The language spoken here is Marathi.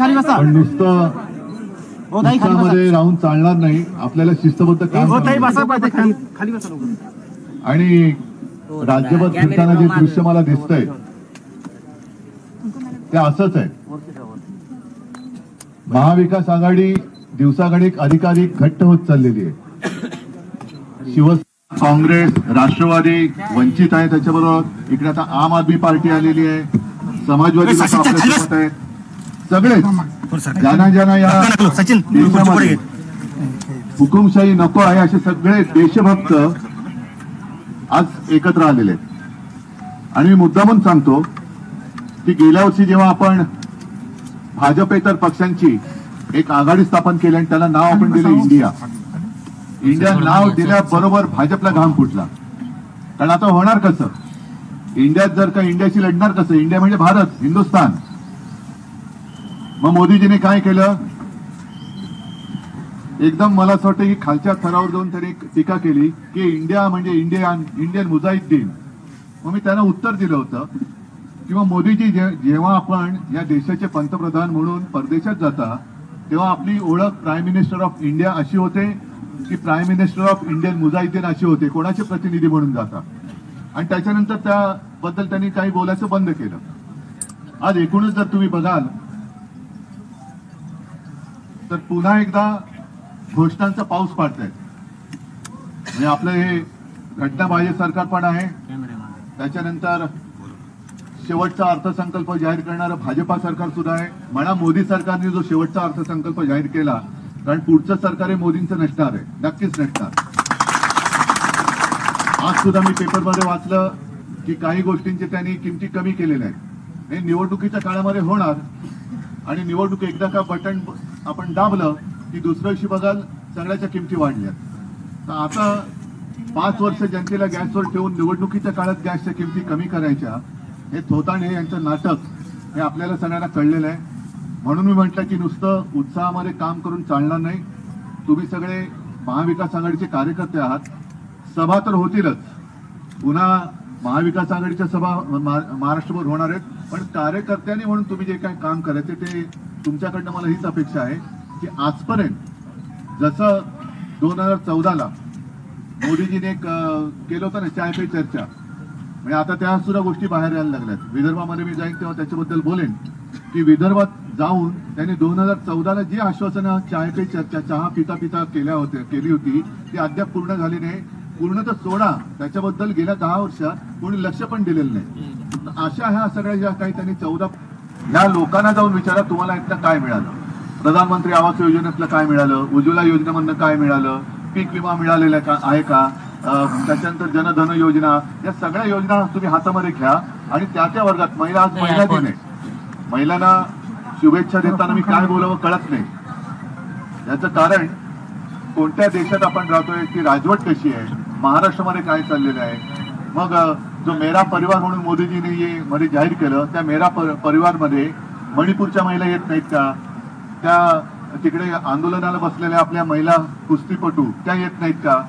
पण नुसतं उत्साहामध्ये राहून चालणार नाही, आपल्याला शिस्तबद्ध काम आणि राज्यभर फिरताना जे दृश्य मला दिसतंय ते असंच आहे. महाविकास आघाडी दिवसागणिक अधिकाधिक घट्ट होत चाललेली आहे. शिवसेना, काँग्रेस, राष्ट्रवादी, वंचित आहे, त्याच्याबरोबर इकडे आता आम आदमी पार्टी आलेली आहे, समाजवादी लोक आपल्यासोबत आहेत. सगळेच ज्यांना या देशामध्ये हुकुमशाही नको आहे असे सगळे देशभक्त आज एकत्र आलेले आहेत. आणि मी मुद्दामून सांगतो की गेल्या वर्षी जेव्हा आपण भाजपेतर पक्षांची एक आघाडी स्थापन केली आणि त्याला नाव आपण दिलं इंडिया नाव दिल्याबरोबर भाजपला घाम फुटला. कारण आता होणार कसं, इंडियात जर का इंडियाशी लढणार कसं, इंडिया म्हणजे भारत, हिंदुस्थान. मग मोदीजीने काय केलं, एकदम मला असं वाटतं की खालच्या थरावर जाऊन त्यांनी टीका केली की इंडिया म्हणजे इंडियन मुजाहिद्दीन. मग मी त्यांना उत्तर दिलं होतं की मग मोदीजी जेव्हा आपण या देशाचे पंतप्रधान म्हणून परदेशात जाता तेव्हा आपली ओळख प्राईम मिनिस्टर ऑफ इंडिया अशी होते की prime minister of Indian Mujahideen अशी होते, कोणाचे प्रतिनिधी म्हणून जाता. आणि त्याच्यानंतर त्याबद्दल त्यांनी काही बोलायचं बंद केलं. आज एकूणच जर तुम्ही बघाल तर पुन्हा एकदा घोषणांचा पाऊस पाडतायत. म्हणजे आपलं हे घटनाबाह्य सरकार पण आहे, त्याच्यानंतर शेवटचा अर्थसंकल्प जाहीर करणारं भाजपा सरकार सुद्धा आहे. म्हणा मोदी सरकारने जो शेवटचा अर्थसंकल्प जाहीर केला, कारण पुढचं सरकार हे मोदींचं नसणार आहे, नक्कीच नसणार. आज सुद्धा मी पेपरमध्ये वाचलं की काही गोष्टींचे त्यांनी किमती कमी केलेल्या आहेत. हे निवडणुकीच्या काळामध्ये होणार आणि निवडणूक एकदा का बटन आपण दाबलं की दुसऱ्या दिवशी बघाल सगळ्याच्या किमती वाढल्यात. तर आता 5 वर्ष जनतेला गॅसवर ठेवून निवडणुकीच्या काळात गॅसच्या किमती कमी करायच्या, हे थोतांडे यांचं नाटक हे आपल्याला सगळ्यांना कळलेलं आहे. म्हणून मी म्हटलं की नुसतं उत्साहामध्ये काम करून चालणार नाही. तुम्ही सगळे महाविकास आघाडीचे कार्यकर्ते आहात, सभा तर होतीलच, पुन्हा महाविकास आघाडीच्या सभा महाराष्ट्रभर होणार आहेत. पण कार्यकर्त्यांनी म्हणून तुम्ही जे काही काम करायचे ते तुमच्याकडनं मला हीच अपेक्षा आहे की आजपर्यंत जसं 2014ला मोदीजीने केलं होतं ना चाय पे चर्चा, म्हणजे आता त्या सुद्धा गोष्टी बाहेर यायला लागल्यात. विदर्भामध्ये मी जाईन तेव्हा त्याच्याबद्दल बोलेन की विदर्भात जाऊन त्यांनी 2014ला जी आश्वासनं चाय पे चर्चा चहा पिता पिता केली होती ती अद्याप पूर्ण झाली नाही. पूर्ण तर सोडा, त्याच्याबद्दल गेल्या 10 वर्षात कोणी लक्ष पण दिलेलं नाही. अशा ह्या सगळ्या ज्या काही त्यांनी 14 ह्या लोकांना जाऊन विचारा तुम्हाला इथलं काय मिळालं, प्रधानमंत्री आवास योजनेतलं काय मिळालं, उज्ज्वला योजनेमधनं काय मिळालं, पीक विमा मिळालेला आहे का, त्याच्यानंतर जनधन योजना, या सगळ्या योजना तुम्ही हातामध्ये घ्या. आणि त्या वर्गात महिला, आज महिला दिन आहे, महिलांना शुभेच्छा देताना मी काय बोलावं कळत नाही. याचं कारण कोणत्या देशात आपण राहतोय, ती राजवट कशी आहे, महाराष्ट्रामध्ये काय चाललेलं आहे. मग जो मेरा परिवार म्हणून मोदीजीने मध्ये जाहीर केलं, त्या मेरा परिवारमध्ये मणिपूरच्या महिला येत नाहीत का, त्या तिकडे आंदोलनाला बसलेल्या आपल्या महिला कुस्तीपटू त्या येत नाहीत का,